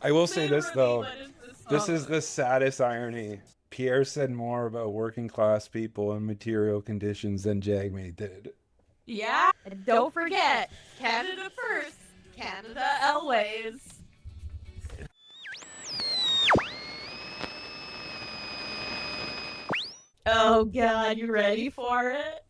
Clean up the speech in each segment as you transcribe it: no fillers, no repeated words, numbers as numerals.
I will say this though. What is this This is song? the saddest irony. Pierre said more about working class people and material conditions than Jagmeet did. Yeah, and don't forget, Canada first, Canada always. Oh God, you ready for it?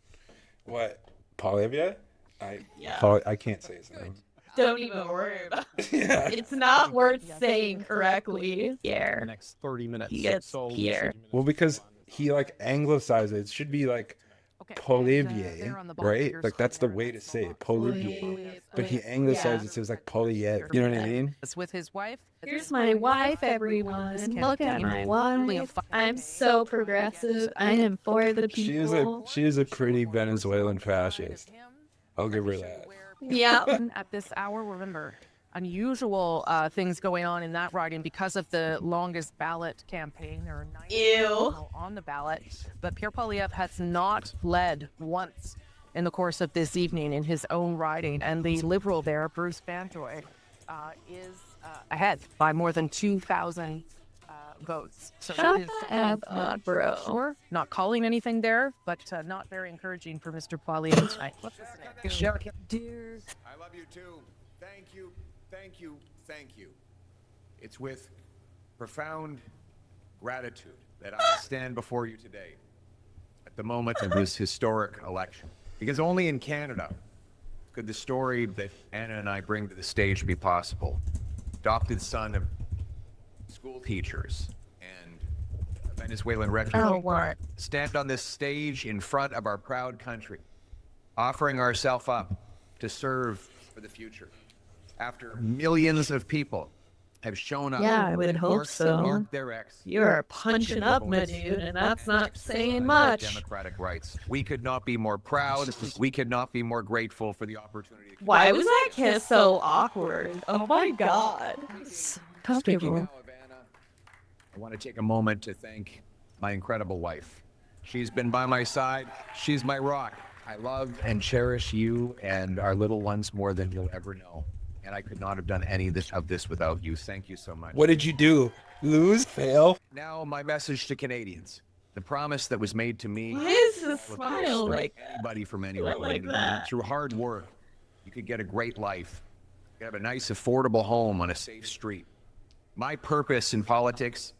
What? Poilievre? I Yeah. I can't say his name. Don't even worry about it. Yeah. It's not worth saying correctly. Pierre. Next 30 minutes. Yes, Pierre. Well, because he like anglicized it. It should be like Poilievre, right? Like that's the way to say it, Poilievre. But he anglicized it, so it's like Poilievre. You know what I mean? It's with his wife. Here's my wife, everyone. Look at my wife. I'm so progressive. I am for the people. She is a pretty Venezuelan fascist. I'll give her that. Yeah. At this hour, remember, unusual things going on in that riding because of the longest ballot campaign. There are 90 people on the ballot, but Pierre Poilievre has not led once in the course of this evening in his own riding, and the Liberal there, Bruce Banjoy, is ahead by more than 2,000 votes. So Shut the up, bro. Sure, not calling anything there, but not very encouraging for Mr. Poilievre tonight. Dear. I love you too. Thank you, thank you, thank you. It's with profound gratitude that I stand before you today at the moment of this historic election. Because only in Canada could the story that Anna and I bring to the stage be possible. Adopted son of school teachers and a Venezuelan refugee. Oh, what? Stand on this stage in front of our proud country, offering ourselves up to serve for the future. After millions of people have shown up, Yeah, I would hope marked so. their ex. You're punching up, my dude, and that's not saying much. Democratic rights. We could not be more proud. We could not be more grateful for the opportunity. Why was that kiss so awkward? Oh my God. So Speaking comfortable. now of Anna, I want to take a moment to thank my incredible wife. She's been by my side. She's my rock. I love and cherish you and our little ones more than you'll ever know. And I could not have done any of this without you. Thank you so much. What did you do? Lose? Fail? Now, my message to Canadians. The promise that was made to me. Why is this smile like Anybody from anywhere. like that? Through hard work, you could get a great life. You could have a nice, affordable home on a safe street. My purpose in politics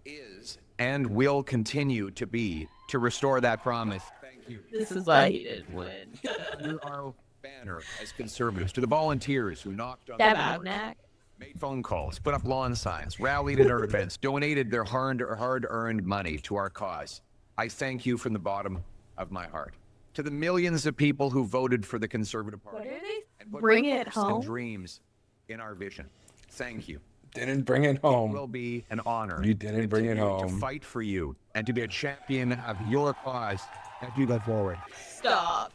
is and will continue to be to restore that promise. Thank you. This is why he didn't win. Under our banner as conservatives, to the volunteers who knocked on That the out, door, Knack. made phone calls, put up lawn signs, rallied at our events, donated their hard-earned money to our cause. I thank you from the bottom of my heart. To the millions of people who voted for the Conservative Party. What are they? and put Bring their it hopes and home. dreams in our vision. Thank you. Didn't bring it It will home. be an honor. You didn't bring it continue home. To fight for you and to be a champion of your cause as you go forward. Stop.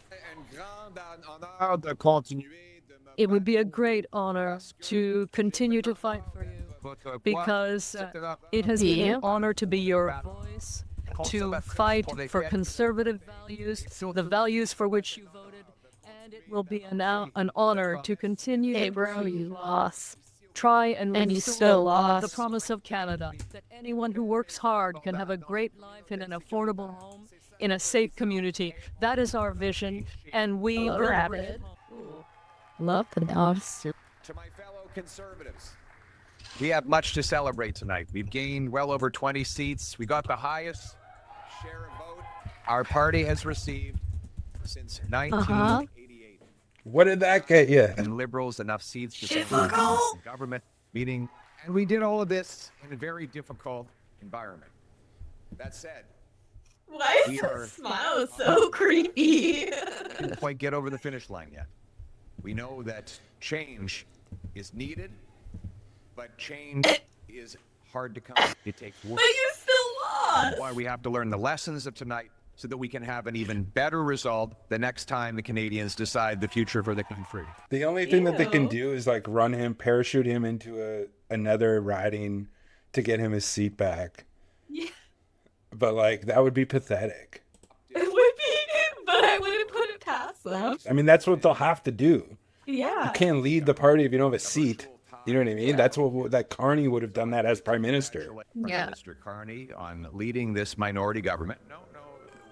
It would be a great honor to continue to fight for you because it has been an honor to be your voice, to fight for conservative values, the values for which you voted, and it will be an honor to continue Hey, to bro, you lost. try and And you restore still lost. the promise of Canada, that anyone who works hard can have a great life in an affordable home, in a safe community. That is our vision, and we Hello, will Rabbit. Love the dogs. To my fellow conservatives, we have much to celebrate tonight. We've gained well over 20 seats. We got the highest share of vote our party has received since 1988. What did that get you? And Liberals enough seats to Shit, send them fuck to the government meeting. And we did all of this in a very difficult environment. That said, Why We is are- that smile so creepy? didn't quite get over the finish line yet. We know that change is needed, but change is hard to come. It takes work. But you still lost. Why we have to learn the lessons of tonight so that we can have an even better result the next time the Canadians decide the future for the country. The only thing that they can Ew. do is like run him, parachute him into another riding to get him his seat back. Yeah. But like that would be pathetic. It would be, but I wouldn't put it past them. I mean, that's what they'll have to do. Yeah. You can't lead the party if you don't have a seat. Virtual You know what I mean? That's what that Carney would have done that as prime minister. Yeah. Mr. Carney on leading this minority government. No,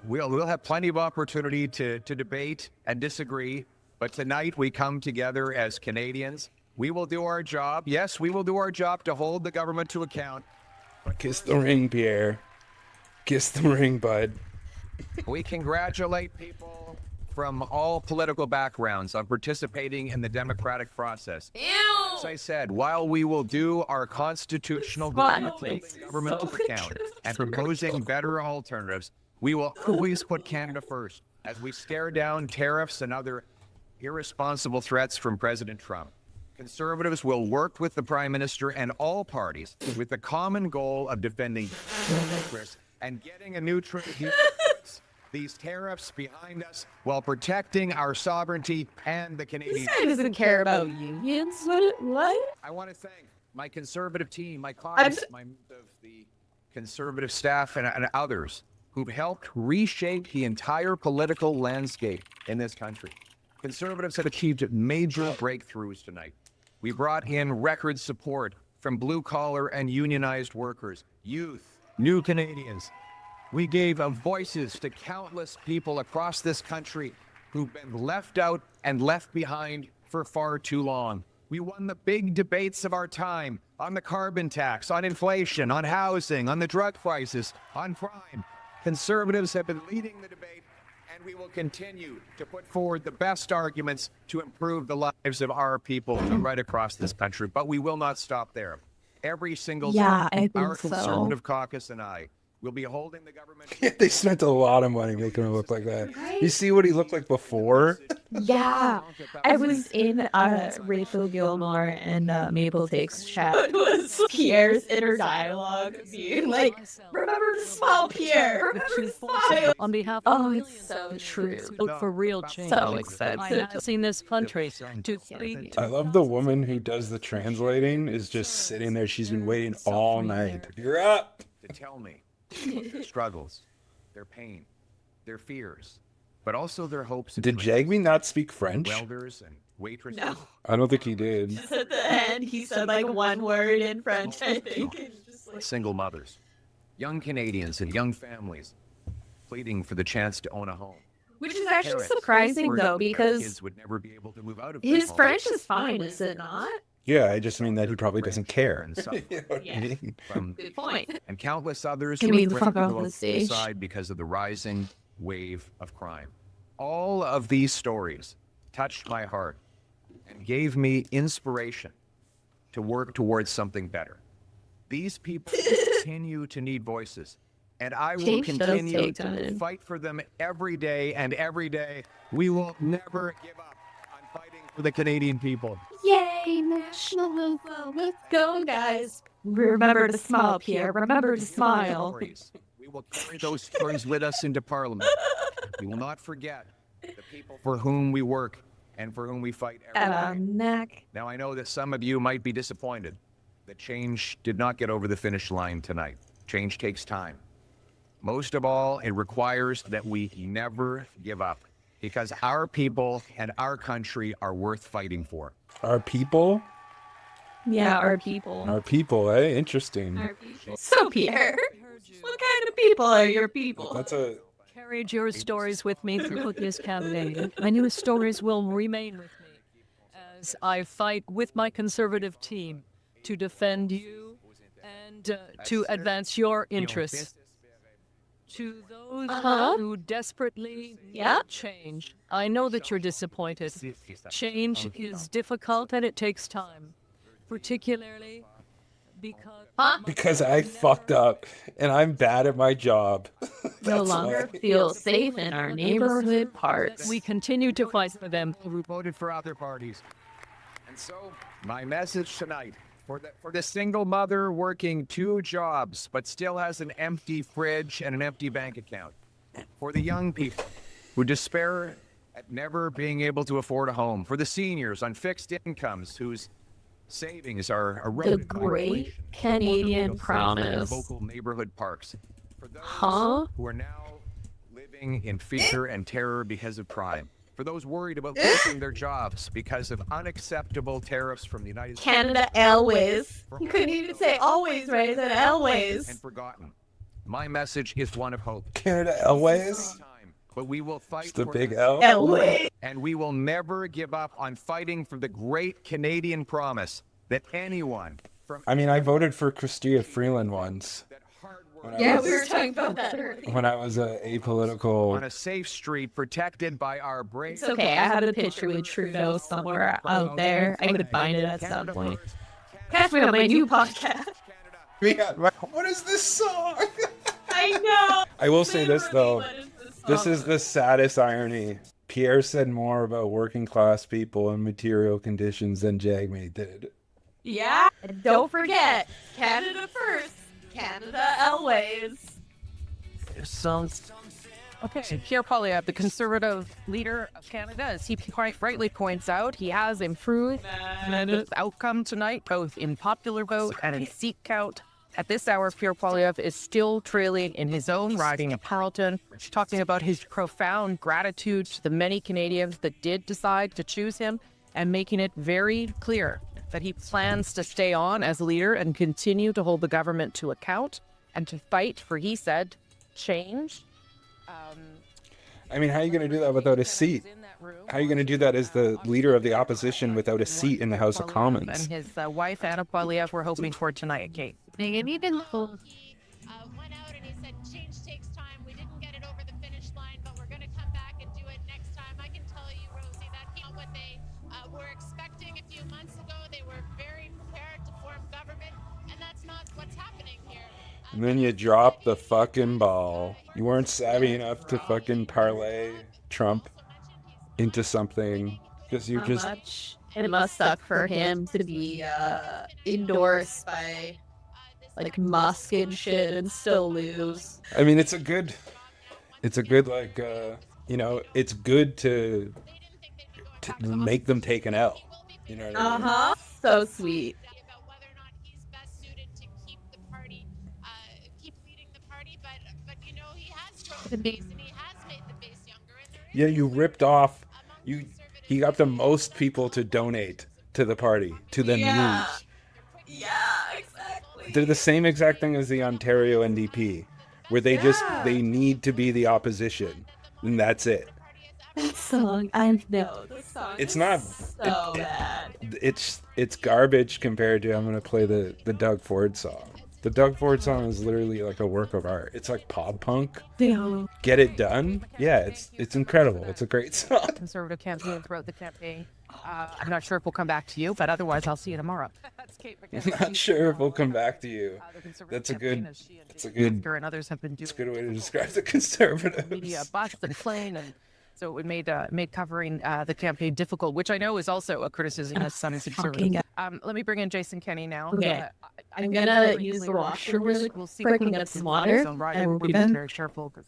we'll have plenty of opportunity to debate and disagree, but tonight we come together as Canadians. We will do our job. Yes, we will do our job to hold the government to account. Kiss the ring, Pierre. Kiss the ring, bud. We congratulate people from all political backgrounds on participating in the democratic process. As I said, while we will do our constitutional duty to hold the government to account and proposing better alternatives, we will always put Canada first as we stare down tariffs and other irresponsible threats from President Trump. Conservatives will work with the Prime Minister and all parties with the common goal of defending interests and getting a new treaty these tariffs behind us while protecting our sovereignty and the Canadian. This guy doesn't care about unions. What? I want to thank my Conservative team, my colleagues, of the Conservative staff and others who've helped reshape the entire political landscape in this country. Conservatives have achieved major breakthroughs tonight. We brought in record support from blue-collar and unionized workers, youth, new Canadians. We gave voices to countless people across this country who've been left out and left behind for far too long. We won the big debates of our time on the carbon tax, on inflation, on housing, on the drug crisis, on crime. Conservatives have been leading the debate, and we will continue to put forward the best arguments to improve the lives of our people right across this country. But we will not stop there. Every single day, our Conservative caucus and I will be holding the government. They spent a lot of money making him look like that. You see what he looked like before? Yeah. I was in Rachel Gilmore and Mabel Takes chat. It was Pierre's inner dialogue being like, remember to smile, Pierre. Remember to smile. On behalf Oh, of it's so true. vote for real change. So expensive. I have seen this country to I love the woman who does the translating is just sitting there. She's been waiting all night. You're up. To tell me their struggles, their pain, their fears, but also their hopes. Did Jagmeet not speak French? Welders and waitresses. No. I don't think he did. Just at the end, he said like one word in French, I think. And just like... Single mothers, young Canadians and young families pleading for the chance to own a home. Which is actually Parents surprising worried though, their because kids would never be able to move out of his their home. French is fine, is it not? Yeah, I just mean that he probably doesn't care. And suffering You know what I mean? from Good point. and countless others Can who we were fuck off thrown the stage? aside because of the rising wave of crime. All of these stories touched my heart and gave me inspiration to work towards something better. These people continue to need voices, and I will Change does continue take to time. fight for them every day, and every day we will never give up on fighting for the Canadian people. Yay, nationalism. Let's go, guys. Remember to smile, Pierre. Remember to smile. Stories. We will carry those stories with us into Parliament. We will not forget the people for whom we work and for whom we fight every day. Neck. Now, I know that some of you might be disappointed that change did not get over the finish line tonight. Change takes time. Most of all, it requires that we never give up, because our people and our country are worth fighting for. Our people? Yeah, our people. Our people, eh? Interesting. Our people. So, Pierre, what kind of people are your people? That's a... carried your stories with me through this campaign. My newest stories will remain with me as I fight with my Conservative team to defend you and to advance your interests. To those who desperately need change, I know that you're disappointed. Change is difficult and it takes time, particularly Because I fucked up and I'm bad at my job. No longer feel safe in our neighborhood parks. we continue to fight for them. Who voted for other parties. And so, my message tonight, for the single mother working 2 jobs but still has an empty fridge and an empty bank account. For the young people who despair at never being able to afford a home. For the seniors on fixed incomes whose savings are The eroded by great inflation. Canadian In promise. local neighborhood parks. For those who are now living in fear and terror because of crime. For those worried about losing their jobs because of unacceptable tariffs from the United States. Canada Airways. You couldn't even say always, right? It said Airways. And forgotten. My message is one of hope. Canada Airways? But we will fight It's the for big this. L. Airways. And we will never give up on fighting for the great Canadian promise that anyone from I mean, I voted for Chrystia Freeland once. Yeah, we were talking about that earlier. When I was apolitical. on a safe street protected by our brave. It's okay. I have a picture with Trudeau somewhere out there. I could find it at some point. Catch me on my new podcast. What is this song? I know. I will say this, though. What is this This song? is the saddest irony. Pierre said more about working class people and material conditions than Jagmeet did. Yeah. And don't forget, Canada first. Canada Airways. Okay, Pierre Poilievre, the Conservative leader of Canada, as he quite rightly points out, he has improved the outcome tonight, both in popular vote and in seat count. At this hour, Pierre Poilievre is still trailing in his own riding of Carleton, talking about his profound gratitude to the many Canadians that did decide to choose him, and making it very clear that he plans to stay on as leader and continue to hold the government to account and to fight for, he said, change. I mean, how are you going to do that without a seat? How are you going to do that as the leader of the opposition without a seat in the House of Commons? And his wife, Anna Poilievre, we're hoping for tonight, Kate. Went out and he said, change takes time. We didn't get it over the finish line, but we're going to come back and do it next time. I can tell you, Rosie, that's not what they were expecting a few months ago. They were very prepared to form government, and that's not what's happening here. And then you drop the fucking ball. You weren't savvy enough to fucking parlay Trump into something because you just... Much. It must suck for him to be endorsed by like Musk and shit and still lose. I mean, it's a good like, you know, it's good to make them take an L. You know what I mean? Uh-huh. So sweet. About whether or not he's best suited to keep the party, keep leading the party, but you know, he has grown the base and he has made the base younger. And there is Yeah, you ripped off. He got the most people to donate to the party, to the Yeah. news. Yeah, exactly. They're the same exact thing as the Ontario NDP, where they they need to be the opposition, and that's it. That song, I know. The song It's is not- so bad. It's garbage compared to I'm gonna play the Doug Ford song. The Doug Ford song is literally like a work of art. It's like pop punk. Damn. Get it done. Yeah, it's incredible. It's a great song. Conservative campaign throughout the campaign. I'm not sure if we'll come back to you, but otherwise I'll see you tomorrow. That's Kate I'm not sure if we'll come back to you. That's a good. It's a good. And others have been doing It's a good way to describe the conservatives. media bus and plane, and so it made covering the campaign difficult, which I know is also a criticism of some conservatives. Let me bring in Jason Kenney now. Okay. I'm gonna use the washer really quick and get some water, and we'll be done. Very careful. 'Cause